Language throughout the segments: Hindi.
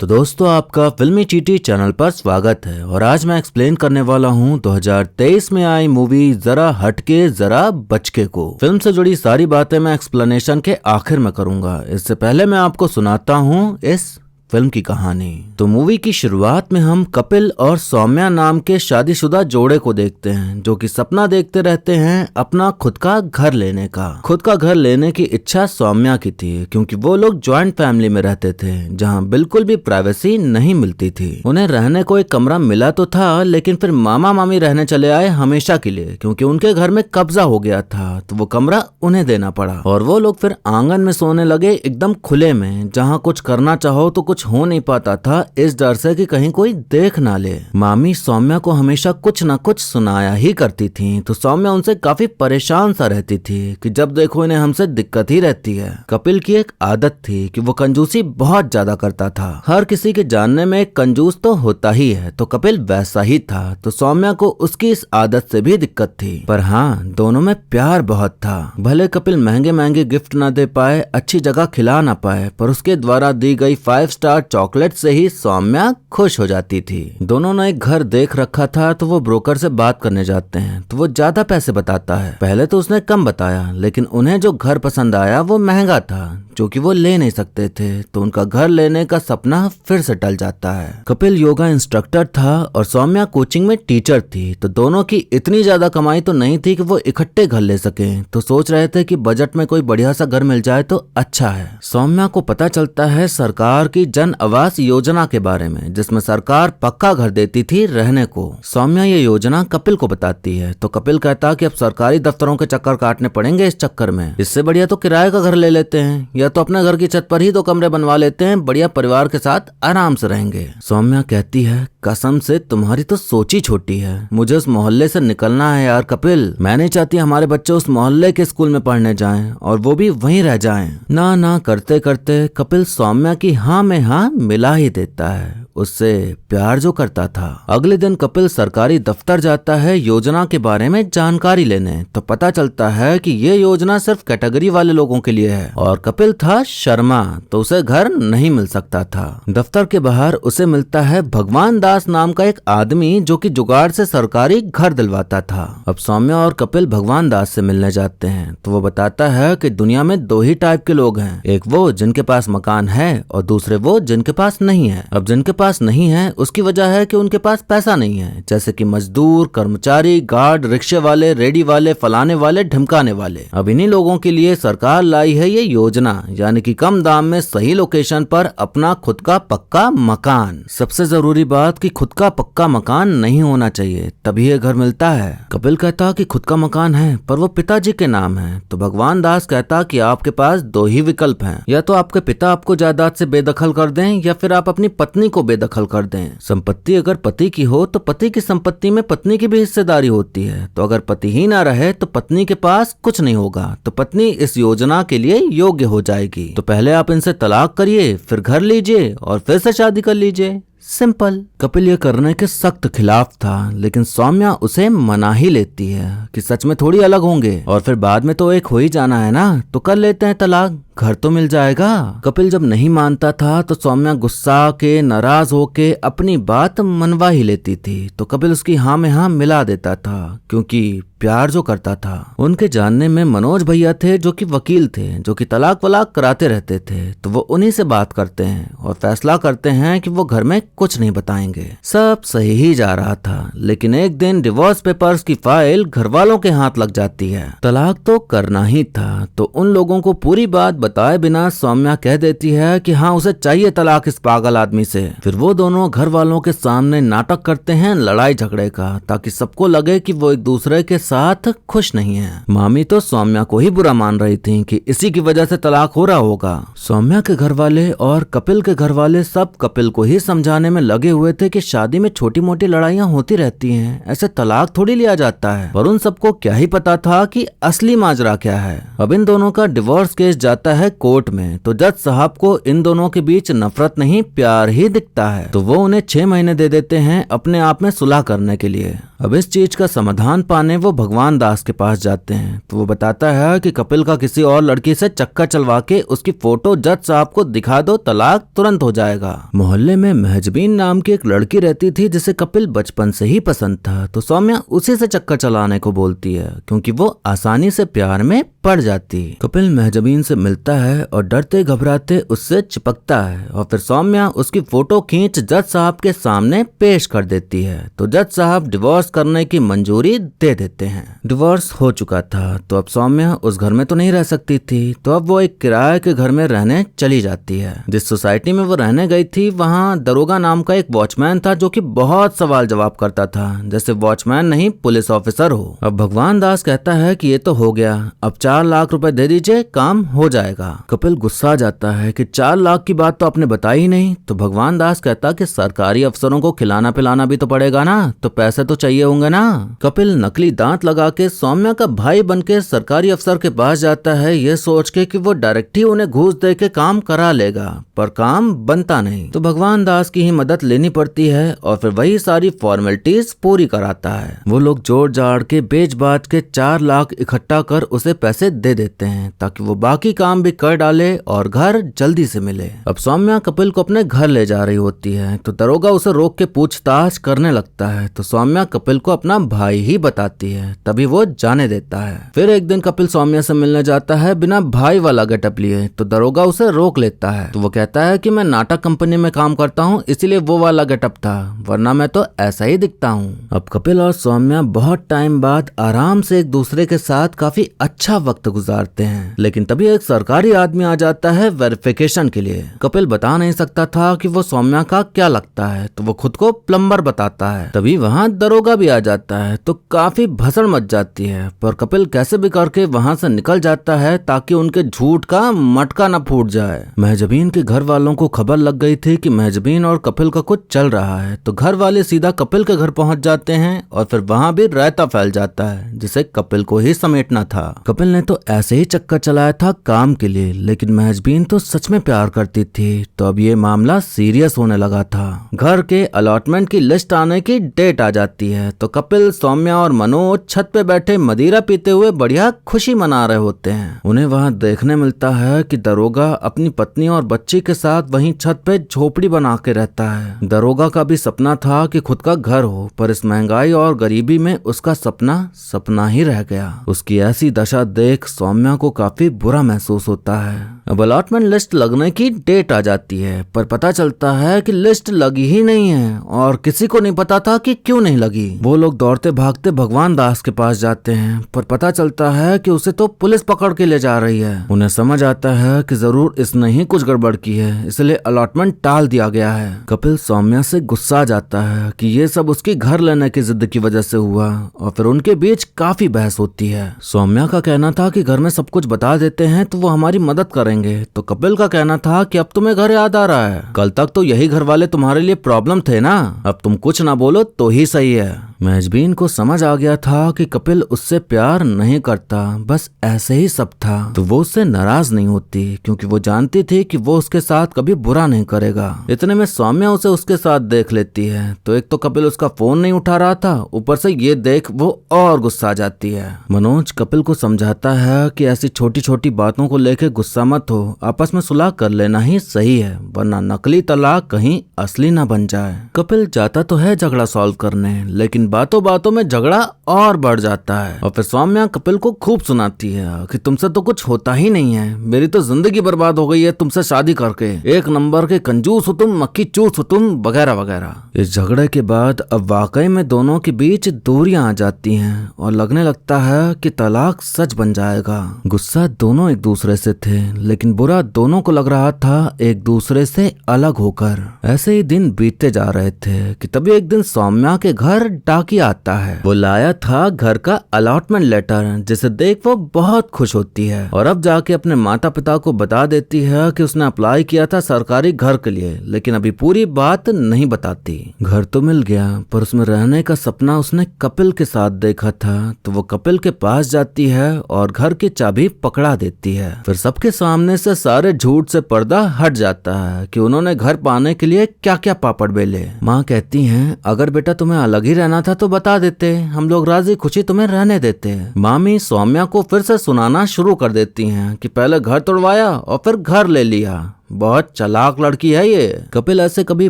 तो दोस्तों आपका फिल्मी चीटी चैनल पर स्वागत है और आज मैं एक्सप्लेन करने वाला हूं 2023 में आई मूवी जरा हटके जरा बचके को। फिल्म से जुड़ी सारी बातें मैं एक्सप्लेनेशन के आखिर में करूंगा। इससे पहले मैं आपको सुनाता हूं इस फिल्म की कहानी। तो मूवी की शुरुआत में हम कपिल और सौम्या नाम के शादीशुदा जोड़े को देखते हैं जो कि सपना देखते रहते हैं अपना खुद का घर लेने का। खुद का घर लेने की इच्छा सौम्या की थी क्योंकि वो लोग ज्वाइंट फैमिली में रहते थे जहां बिल्कुल भी प्राइवेसी नहीं मिलती थी। उन्हें रहने को एक कमरा मिला तो था लेकिन फिर मामा मामी रहने चले आए हमेशा के लिए क्योंकि उनके घर में कब्जा हो गया था, तो वो कमरा उन्हें देना पड़ा और वो लोग फिर आंगन में सोने लगे एकदम खुले में, जहाँ कुछ करना चाहो तो कुछ हो नहीं पाता था इस डर से कि कहीं कोई देख ना ले। मामी सौम्या को हमेशा कुछ न कुछ सुनाया ही करती थी, तो सौम्या उनसे काफी परेशान सा रहती थी कि जब देखो इन्हें हमसे दिक्कत ही रहती है। कपिल की एक आदत थी कि वो कंजूसी बहुत ज्यादा करता था। हर किसी के जानने में एक कंजूस तो होता ही है, तो कपिल वैसा ही था। तो सौम्या को उसकी इस आदत से भी दिक्कत थी, पर हाँ दोनों में प्यार बहुत था। भले कपिल महंगे महंगे गिफ्ट ना दे पाए, अच्छी जगह खिला ना पाए, पर उसके द्वारा दी गई 5 स्टार चॉकलेट से ही सौम्या खुश हो जाती थी। दोनों ने एक घर देख रखा था, तो वो ब्रोकर से बात करने जाते हैं तो वो ज्यादा पैसे बताता है। पहले तो उसने कम बताया लेकिन उन्हें जो घर पसंद आया वो महंगा था जो कि वो ले नहीं सकते थे, तो उनका घर लेने का सपना फिर से टल जाता है। कपिल योगा इंस्ट्रक्टर था और सौम्या कोचिंग में टीचर थी, तो दोनों की इतनी ज्यादा कमाई तो नहीं थी कि वो इकट्ठे घर ले सके, तो सोच रहे थे कि बजट में कोई बढ़िया सा घर मिल जाए तो अच्छा है। सौम्या को पता चलता है सरकार की जन आवास योजना के बारे में, जिसमें सरकार पक्का घर देती थी रहने को। सौम्या ये योजना कपिल को बताती है, तो कपिल कहता कि अब सरकारी दफ्तरों के चक्कर काटने पड़ेंगे इस चक्कर में, इससे बढ़िया तो किराए का घर ले लेते हैं या तो अपने घर की छत पर ही 2 कमरे बनवा लेते हैं, बढ़िया परिवार के साथ आराम से रहेंगे। सौम्या कहती है कसम से तुम्हारी तो सोच ही छोटी है, मुझे उस मोहल्ले से निकलना है यार कपिल। मैं नहीं चाहती हमारे बच्चे उस मोहल्ले के स्कूल में पढ़ने जाएं और वो भी वहीं रह जाएं। ना ना करते करते कपिल सौम्या की हाँ में हाँ मिला ही देता है उससे प्यार जो करता था। अगले दिन कपिल सरकारी दफ्तर जाता है योजना के बारे में जानकारी लेने, तो पता चलता है कि ये योजना सिर्फ कैटेगरी वाले लोगों के लिए है और कपिल था शर्मा, तो उसे घर नहीं मिल सकता था। दफ्तर के बाहर उसे मिलता है भगवान दास नाम का एक आदमी जो कि जुगाड़ से सरकारी घर दिलवाता था। अब सौम्या और कपिल भगवान दास से मिलने जाते हैं, तो वो बताता है कि दुनिया में 2 ही टाइप के लोग हैं, एक वो जिनके पास मकान है और दूसरे वो जिनके पास नहीं है। अब जिनके पास नहीं है उसकी वजह है कि उनके पास पैसा नहीं है, जैसे कि मजदूर, कर्मचारी, गार्ड, रिक्शे वाले, रेडी वाले, फलाने वाले, ढिमकाने वाले। अब इन्हीं लोगों के लिए सरकार लाई है ये योजना, यानी कि कम दाम में सही लोकेशन पर अपना खुद का पक्का मकान। सबसे जरूरी बात कि खुद का पक्का मकान नहीं होना चाहिए, तभी ये घर मिलता है। कपिल कहता कि खुद का मकान है पर वो पिताजी के नाम है, तो भगवान दास कहता कि आपके पास 2 ही विकल्प हैं, या तो आपके पिता आपको जायदाद से बेदखल कर दें या फिर आप अपनी पत्नी को बेदखल कर दें। संपत्ति अगर पति की हो तो पति की संपत्ति में पत्नी की भी हिस्सेदारी होती है, तो अगर पति ही ना रहे तो पत्नी के पास कुछ नहीं होगा, तो पत्नी इस योजना के लिए योग्य हो जाएगी। तो पहले आप इनसे तलाक करिए, फिर घर लीजिए और फिर से शादी कर लीजिए, सिंपल। कपिल ये करने के सख्त खिलाफ था, लेकिन सौम्या उसे मना ही लेती है कि सच में थोड़ी अलग होंगे और फिर बाद में तो एक हो ही जाना है ना, तो कर लेते हैं तलाक, घर तो मिल जाएगा। कपिल जब नहीं मानता था तो सौम्या गुस्सा के नाराज होके अपनी बात मनवा ही लेती थी, तो कपिल उसकी हाँ में हाँ मिला देता था क्योंकि प्यार जो करता था। उनके जानने में मनोज भैया थे जो कि वकील थे, जो कि तलाक वलाक कराते रहते थे, तो वो उन्हीं से बात करते हैं और फैसला करते हैं कि वो घर में कुछ नहीं बताएंगे। सब सही ही जा रहा था, लेकिन एक दिन डिवोर्स पेपर्स की फाइल घर वालों के हाथ लग जाती है। तलाक तो करना ही था, तो उन लोगों को पूरी बात बताए बिना सौम्या कह देती है कि हाँ उसे चाहिए तलाक इस पागल आदमी से। फिर वो दोनों घर वालों के सामने नाटक करते हैं लड़ाई झगड़े का, ताकि सबको लगे कि वो एक दूसरे के साथ खुश नहीं है। मामी तो सौम्या को ही बुरा मान रही थी कि इसी की वजह से तलाक हो रहा होगा। सौम्या के घर वाले और कपिल के घर वाले सब कपिल को ही समझाने दिखाने में लगे हुए थे कि शादी में छोटी मोटी लड़ाइयाँ होती रहती हैं, ऐसे तलाक थोड़ी लिया जाता है। पर उन सबको क्या ही पता था कि असली माजरा क्या है। अब इन दोनों का डिवोर्स केस जाता है कोर्ट में, तो जज साहब को इन दोनों के बीच नफरत नहीं प्यार ही दिखता है, तो वो उन्हें 6 महीने दे देते हैं अपने आप में सुलह करने के लिए। अब इस चीज का समाधान पाने वो भगवान दास के पास जाते हैं, तो वो बताता है कि कपिल का किसी और लड़की से चक्कर चलवा के उसकी फोटो जज साहब को दिखा दो, तलाक तुरंत हो जाएगा। मोहल्ले में महजबीन नाम की एक लड़की रहती थी जिसे कपिल बचपन से ही पसंद था, तो सौम्या उसी से चक्कर चलाने को बोलती है क्योंकि वो आसानी से प्यार में पड़ जाती। कपिल महजबीन से मिलता है और डरते घबराते उससे चिपकता है और फिर सौम्या उसकी फोटो खींच जज साहब के सामने पेश कर देती है, तो जज साहब डिवोर्स करने की मंजूरी दे देते हैं। डिवोर्स हो चुका था तो अब सौम्या उस घर में तो नहीं रह सकती थी, तो अब वो एक किराए के घर में रहने चली जाती है। जिस सोसाइटी में वो रहने गई थी वहाँ दरोगा नाम का एक वॉचमैन था जो कि बहुत सवाल जवाब करता था, जैसे वॉचमैन नहीं पुलिस ऑफिसर हो। अब भगवान दास कहता है कि ये तो हो गया, अब 4 लाख रुपए दे दीजिए, काम हो जाएगा। कपिल गुस्सा जाता है कि 4 लाख की बात तो आपने बताई ही नहीं। तो भगवान दास कहता कि सरकारी अफसरों को खिलाना पिलाना भी तो पड़ेगा ना, तो पैसे तो चाहिए होंगे ना। कपिल नकली दांत लगा के सौम्या का भाई बन के सरकारी अफसर के पास जाता है, ये सोच के कि वो डायरेक्ट ही उन्हें घूस दे के काम करा लेगा, पर काम बनता नहीं। तो भगवान दास की ही मदद लेनी पड़ती है और फिर वही सारी फॉर्मेलिटीज पूरी कराता है। वो लोग जोड़ जाड़ के बेच बाच के 4 लाख इकट्ठा कर उसे पैसे दे देते हैं ताकि वो बाकी काम भी कर डाले और घर जल्दी से मिले। अब सौम्या कपिल को अपने घर ले जा रही होती है, तो दरोगा उसे रोक के पूछताछ करने लगता है, तो सौम्या कपिल को अपना भाई ही बताती है, तभी वो जाने देता है। फिर एक दिन कपिल सौम्या से मिलने जाता है बिना भाई वाला गेटअप लिए, तो दरोगा उसे रोक लेता है, तो वो कहता है कि मैं नाटक कंपनी में काम करता हूँ इसीलिए वो वाला गेटअप था, वरना मैं तो ऐसा ही दिखता हूँ। अब कपिल और सौम्या बहुत टाइम बाद आराम से एक दूसरे के साथ काफी अच्छा वक्त गुजारते हैं, लेकिन तभी एक सरकारी आदमी आ जाता है वेरिफिकेशन के लिए। कपिल बता नहीं सकता था कि वो सौम्या का क्या लगता है, तो वो खुद को प्लम्बर बताता है। तभी वहाँ दरोगा भी आ जाता है, तो काफी भसड़ मच जाती है, पर कपिल कैसे भी करके वहाँ से निकल जाता है ताकि उनके झूठ का मटका न फूट जाए। महजबीन के घर वालों को खबर लग गई थी कि महजबीन और कपिल का कुछ चल रहा है, तो घर वाले सीधा कपिल के घर पहुंच जाते हैं और फिर वहाँ भी रायता फैल जाता है जिसे कपिल को ही समेटना था। कपिल ने तो ऐसे ही चक्कर चलाया था काम के लिए, लेकिन महजबीन तो सच में प्यार करती थी, तो अब ये मामला सीरियस होने लगा था। घर के अलॉटमेंट की लिस्ट आने की डेट आ जाती है, तो कपिल, सौम्या और मनोज छत पे बैठे मदिरा पीते हुए बढ़िया खुशी मना रहे होते हैं। उन्हें वहाँ देखने मिलता है कि दरोगा अपनी पत्नी और बच्ची के साथ वहीं छत पे झोपड़ी बना के रहता है। दरोगा का भी सपना था कि खुद का घर हो, पर इस महंगाई और गरीबी में उसका सपना सपना ही रह गया। उसकी ऐसी दशा देख सौम्या को काफी बुरा महसूस होता है। अब अलॉटमेंट लिस्ट लगने की डेट आ जाती है, पर पता चलता है कि लिस्ट लगी ही नहीं है और किसी को नहीं पता था कि क्यों नहीं लगी। वो लोग दौड़ते भागते भगवान दास के पास जाते हैं, पर पता चलता है कि उसे तो पुलिस पकड़ के ले जा रही है। उन्हें समझ आता है कि जरूर इसने ही कुछ गड़बड़ की है, इसलिए अलॉटमेंट टाल दिया गया है। कपिल सौम्या से गुस्सा जाता है कि ये सब उसकी घर लेने की जिद की वजह से हुआ और फिर उनके बीच काफी बहस होती है। सौम्या का कहना था कि घर में सब कुछ बता देते हैं तो वो हमारी मदद करेंगे, तो कपिल का कहना था कि अब तुम्हें घर याद आ रहा है, कल तक तो यही घर वाले तुम्हारे लिए प्रॉब्लम थे ना, अब तुम कुछ ना बोलो तो ही सही है। महजबीन को समझ आ गया था कि कपिल उससे प्यार नहीं करता, बस ऐसे ही सब था, तो वो उससे नाराज नहीं होती क्योंकि वो जानती थी कि वो उसके साथ कभी बुरा नहीं करेगा। इतने में सौम्या उसे उसके साथ देख लेती है, तो एक तो कपिल उसका फोन नहीं उठा रहा था, ऊपर से ये देख वो और गुस्सा जाती है। मनोज कपिल को समझाता है कि ऐसी छोटी छोटी बातों को लेकर गुस्सा मत हो, आपस में सुलह कर लेना ही सही है, वरना नकली तलाक कहीं असली ना बन जाए। कपिल जाता तो है झगड़ा सॉल्व करने, लेकिन बातों बातों में झगड़ा और बढ़ जाता है और फिर सौम्या कपिल को खूब सुनाती है कि तुमसे तो कुछ होता ही नहीं है, मेरी तो जिंदगी बर्बाद हो गई है तुमसे शादी करके, एक नंबर के कंजूस हो तुम, मक्खी चूस हो तुम, वगैरह वगैरह। इस झगड़े के बाद अब वाकई में दोनों के बीच दूरियां आ जाती हैं और लगने लगता है कि तलाक सच बन जाएगा। गुस्सा दोनों एक दूसरे से थे, लेकिन बुरा दोनों को लग रहा था एक दूसरे से अलग होकर। ऐसे ही दिन बीतते जा रहे थे कि तभी एक दिन सौम्या के घर डाकिया आता है। वो लाया था घर का अलॉटमेंट लेटर, जिसे देख वो बहुत खुश होती है और अब जाके अपने माता पिता को बता देती है कि उसने अप्लाई किया था सरकारी घर के लिए, लेकिन अभी पूरी पूरी बात नहीं बताती। घर तो मिल गया पर उसमें रहने का सपना उसने कपिल के साथ देखा था, तो वो कपिल के पास जाती है और घर की चाबी पकड़ा देती है। फिर सबके सामने से सारे झूठ से पर्दा हट जाता है कि उन्होंने घर पाने के लिए क्या क्या पापड़ बेले। माँ कहती हैं अगर बेटा तुम्हें अलग ही रहना था तो बता देते, हम लोग राजी खुशी तुम्हें रहने देते। मामी सौम्या को फिर से सुनाना शुरू कर देती हैं कि पहले घर तोड़वाया और फिर घर ले लिया, बहुत चालाक लड़की है ये। कपिल ऐसे कभी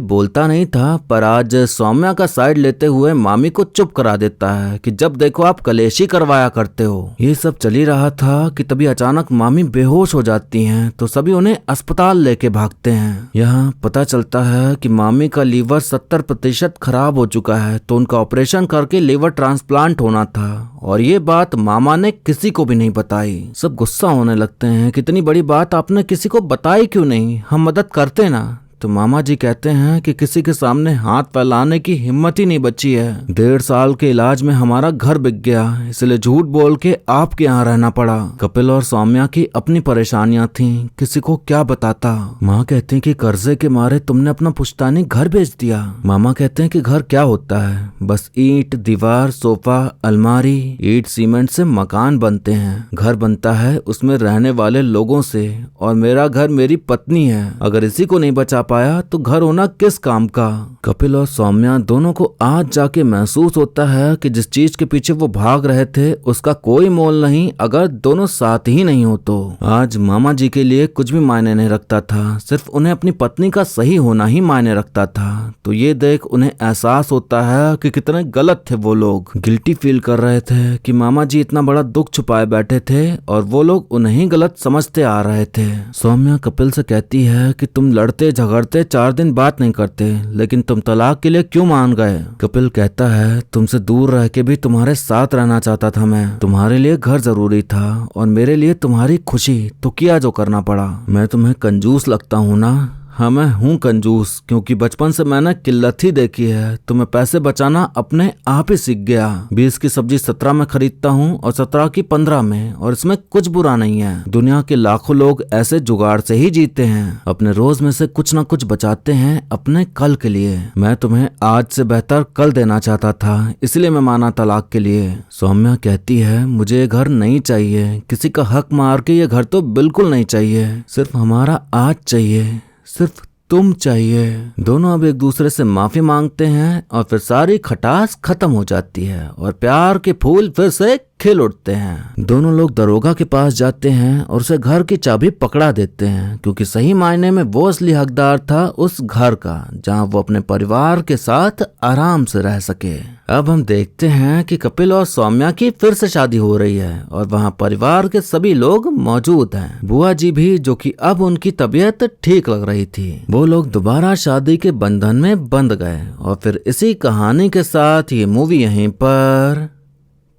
बोलता नहीं था, पर आज सौम्या का साइड लेते हुए मामी को चुप करा देता है कि जब देखो आप कलेशी करवाया करते हो। ये सब चल ही रहा था कि तभी अचानक मामी बेहोश हो जाती हैं, तो सभी उन्हें अस्पताल लेके भागते हैं। यहाँ पता चलता है कि मामी का लीवर 70% खराब हो चुका है, तो उनका ऑपरेशन करके लीवर ट्रांसप्लांट होना था, और ये बात मामा ने किसी को भी नहीं बताई। सब गुस्सा होने लगते हैं, कितनी बड़ी बात आपने किसी को बताई क्यों नहीं, हम मदद करते ना। तो मामा जी कहते हैं कि किसी के सामने हाथ फैलाने की हिम्मत ही नहीं बची है। 1.5 साल के इलाज में हमारा घर बिक गया, इसलिए झूठ बोल के आपके यहाँ रहना पड़ा। कपिल और सौम्या की अपनी परेशानियां थीं, किसी को क्या बताता। माँ कहती हैं कि कर्जे के मारे तुमने अपना पुश्तैनी घर बेच दिया। मामा कहते हैं कि घर क्या होता है, बस ईंट, दीवार, सोफा, अलमारी। ईंट सीमेंट से मकान बनते हैं, घर बनता है उसमें रहने वाले लोगों से, और मेरा घर मेरी पत्नी है। अगर इसी को नहीं बचा पाया तो घर होना किस काम का। कपिल और सौम्या दोनों को आज जाके महसूस होता है कि जिस चीज के पीछे वो भाग रहे थे उसका कोई मोल नहीं अगर दोनों साथ ही नहीं हो तो। आज मामा जी के लिए कुछ भी मायने नहीं रखता था, सिर्फ उन्हें अपनी पत्नी का सही होना ही मायने रखता था। तो ये देख उन्हें एहसास होता है कि कितने गलत थे वो लोग। गिल्टी फील कर रहे थे कि मामा जी इतना बड़ा दुख छुपाए बैठे थे और वो लोग उन्हें ही गलत समझते आ रहे थे। सौम्या कपिल से कहती है कि तुम लड़ते झगड़ते 4 दिन बात नहीं करते, लेकिन तुम तलाक के लिए क्यों मान गए। कपिल कहता है तुमसे दूर रह के भी तुम्हारे साथ रहना चाहता था मैं, तुम्हारे लिए घर जरूरी था और मेरे लिए तुम्हारी खुशी, तो किया जो करना पड़ा। मैं तुम्हें कंजूस लगता हूँ ना। हाँ मैं हूँ कंजूस, क्योंकि बचपन से मैंने किल्लत ही देखी है, तो मैं पैसे बचाना अपने आप ही सीख गया। 20 की सब्जी 17 में खरीदता हूँ और 17 की 15 में, और इसमें कुछ बुरा नहीं है। दुनिया के लाखों लोग ऐसे जुगाड़ से ही जीते हैं, अपने रोज में से कुछ न कुछ बचाते हैं अपने कल के लिए। मैं तुम्हें आज से बेहतर कल देना चाहता था, इसलिए मैं माना तलाक के लिए। सौम्या कहती है मुझे ये घर नहीं चाहिए, किसी का हक मार के ये घर तो बिल्कुल नहीं चाहिए, सिर्फ हमारा आज चाहिए, सिर्फ तुम चाहिए। दोनों अब एक दूसरे से माफी मांगते हैं और फिर सारी खटास खत्म हो जाती है और प्यार के फूल फिर से खिल उठते हैं। दोनों लोग दरोगा के पास जाते हैं और उसे घर की चाबी पकड़ा देते हैं, क्योंकि सही मायने में वो असली हकदार था उस घर का, जहां वो अपने परिवार के साथ आराम से रह सके। अब हम देखते हैं कि कपिल और सौम्या की फिर से शादी हो रही है और वहां परिवार के सभी लोग मौजूद हैं। बुआ जी भी, जो कि अब उनकी तबीयत ठीक लग रही थी। वो लोग दोबारा शादी के बंधन में बंध गए और फिर इसी कहानी के साथ ये मूवी यहीं पर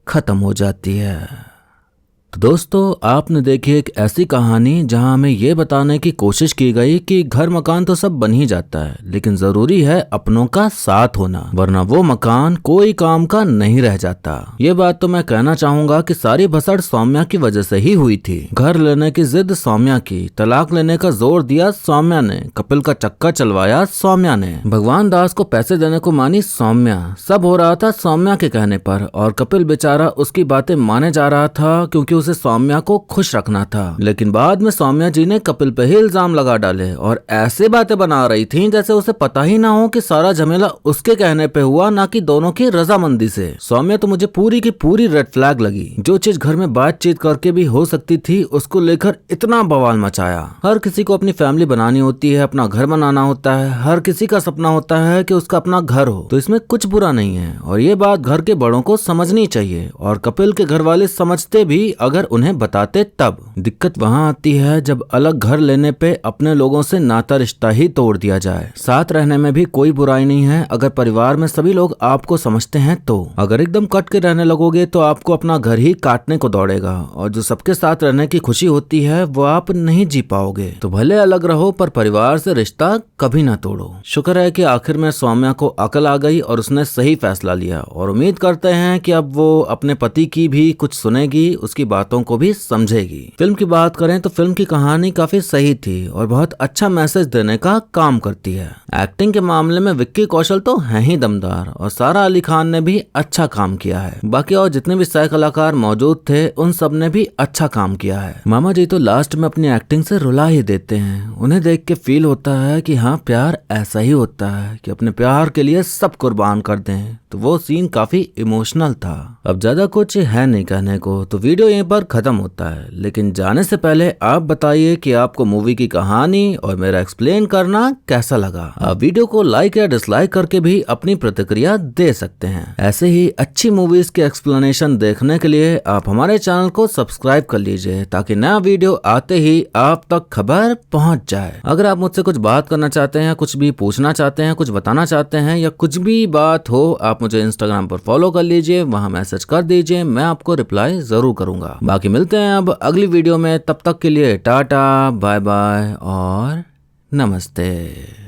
खत्म हो जाती है। तो दोस्तों आपने देखी एक ऐसी कहानी जहां हमें ये बताने की कोशिश की गई कि घर मकान तो सब बन ही जाता है, लेकिन जरूरी है अपनों का साथ होना, वरना वो मकान कोई काम का नहीं रह जाता। ये बात तो मैं कहना चाहूंगा कि सारी भसड़ सौम्या की वजह से ही हुई थी। घर लेने की जिद सौम्या की, तलाक लेने का जोर दिया सौम्या ने, कपिल का चक्का चलवाया सौम्या ने, भगवान दास को पैसे देने को मानी सौम्या। सब हो रहा था सौम्या के कहने पर और कपिल बेचारा उसकी बातें माने जा रहा था क्योंकि उसे सौम्या को खुश रखना था। लेकिन बाद में सौम्या जी ने कपिल पे ही इल्जाम लगा डाले और ऐसे बातें बना रही थी जैसे उसे पता ही ना हो कि सारा झमेला उसके कहने पे हुआ, ना कि दोनों की रजामंदी से। सौम्या तो मुझे पूरी की पूरी रेड फ्लैग लगी। जो चीज घर में बातचीत करके भी हो सकती थी उसको लेकर इतना बवाल मचाया। हर किसी को अपनी फैमिली बनानी होती है, अपना घर बनाना होता है, हर किसी का सपना होता है कि उसका अपना घर हो, तो इसमें कुछ बुरा नहीं है और ये बात घर के बड़ों को समझनी चाहिए। और कपिल के घर वाले समझते भी अगर उन्हें बताते तब। दिक्कत वहां आती है जब अलग घर लेने पे अपने लोगों से नाता रिश्ता ही तोड़ दिया जाए। साथ रहने में भी कोई बुराई नहीं है अगर परिवार में सभी लोग आपको समझते हैं तो। अगर एकदम कट के रहने लगोगे तो आपको अपना घर ही काटने को दौड़ेगा और जो सबके साथ रहने की खुशी होती है वो आप नहीं जी पाओगे। तो भले अलग रहो पर परिवार से रिश्ता कभी ना तोड़ो। शुक्र है कि आखिर में सौम्या को अकल आ गई और उसने सही फैसला लिया और उम्मीद करते हैं कि अब वो अपने पति की भी कुछ सुनेगी, उसकी बातों को भी समझेगी। फिल्म की बात करें तो फिल्म की कहानी काफी सही थी और बहुत अच्छा मैसेज देने का काम करती है। एक्टिंग के मामले में विक्की कौशल तो है ही दमदार और सारा अली खान ने भी अच्छा काम किया है। बाकी और जितने भी सह कलाकार मौजूद थे उन सब ने भी अच्छा काम किया है। मामा जी तो लास्ट में अपनी एक्टिंग से रुला ही देते हैं। उन्हें देख के फील होता है कि हाँ, प्यार ऐसा ही होता है कि अपने प्यार के लिए सब कुर्बान कर दें। तो वो सीन काफी इमोशनल था। अब ज्यादा कुछ है नहीं कहने को, तो वीडियो यहीं पर खत्म होता है। लेकिन जाने से पहले आप बताइए कि आपको मूवी की कहानी और मेरा एक्सप्लेन करना कैसा लगा। आप वीडियो को लाइक या डिसलाइक करके भी अपनी प्रतिक्रिया दे सकते हैं। ऐसे ही अच्छी मूवीज के एक्सप्लेनेशन देखने के लिए आप हमारे चैनल को सब्सक्राइब कर लीजिए ताकि नया वीडियो आते ही आप तक खबर पहुंच जाए। अगर आप मुझसे कुछ बात करना चाहते हैं, कुछ भी पूछना चाहते हैं, कुछ बताना चाहते हैं या कुछ भी बात हो, आप मुझे इंस्टाग्राम पर फॉलो कर लीजिए, वहां मैसेज कर दीजिए, मैं आपको रिप्लाई जरूर करूंगा। बाकी मिलते हैं अब अगली वीडियो में, तब तक के लिए टाटा बाय बाय और नमस्ते।